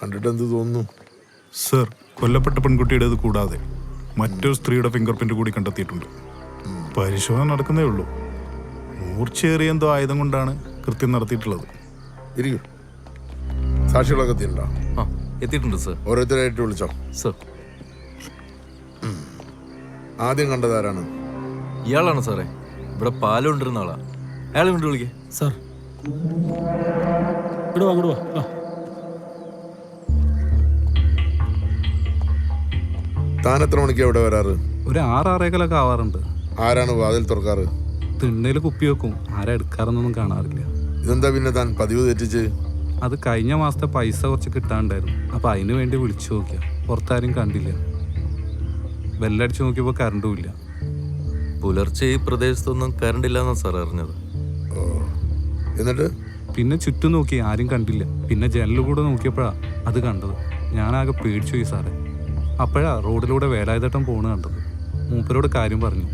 കണ്ടിട്ട് എന്ത് തോന്നുന്നു? സർ, കൊല്ലപ്പെട്ട പെൺകുട്ടിയുടേത് കൂടാതെ മറ്റൊരു സ്ത്രീയുടെ ഫിംഗർ പ്രിന്റ് കൂടി കണ്ടെത്തിയിട്ടുണ്ട്. പരിശോധന നടക്കുന്നേ ഉള്ളൂ. മൂർച്ചയേറിയ എന്തോ ആയുധം കൊണ്ടാണ് കൃത്യം നടത്തിയിട്ടുള്ളത്. ഇരിക്കും. സാക്ഷികളൊക്കെ എത്തിയിട്ടുണ്ടോ? എത്തിയിട്ടുണ്ട് സർ. ഓരോരുത്തരായിട്ട് വിളിച്ചോ. സർ, ആദ്യം കണ്ടതാരാണ്? ഇയാളാണ് സാറേ. ഇവിടെ പാലം കൊണ്ടിരുന്ന ആളാ. അയാളെ കൊണ്ട് വിളിക്കേ. സാർ ഇങ്ങോട്ട് വാ. താൻ എത്ര മണിക്കാ ഇവിടെ വരാറ്? ഒരു 6-6:15 ആവാറുണ്ട്. ആരാണ് വാതിൽ തുറക്കാറ്? തിണ്ണയിൽ കുപ്പി വെക്കും. ആരാ എടുക്കാറെന്നൊന്നും കാണാറില്ല. ഇതെന്താ പിന്നെ താൻ പതിവ് തെറ്റിച്ച്? അത് കഴിഞ്ഞ മാസത്തെ പൈസ കുറച്ച് കിട്ടാണ്ടായിരുന്നു. അപ്പം അതിന് വേണ്ടി വിളിച്ചു നോക്കിയ പുറത്താരും കണ്ടില്ല. ബെല്ലടിച്ച് നോക്കിയപ്പോൾ കറണ്ടും ഇല്ല. പുലർച്ചെ ഈ പ്രദേശത്തൊന്നും കറണ്ട് ഇല്ലാന്നാ സാർ അറിഞ്ഞത്. എന്നിട്ട് പിന്നെ ചുറ്റും നോക്കി, ആരും കണ്ടില്ല. പിന്നെ ജനലിൽ കൂടെ നോക്കിയപ്പോഴാണ് അത് കണ്ടത്. ഞാനാകെ പേടിച്ചു പോയി സാറേ. അപ്പോഴാ റോഡിലൂടെ വേലായുധേട്ടൻ പോണ് കണ്ടത്. മൂപ്പരോട് കാര്യം പറഞ്ഞു.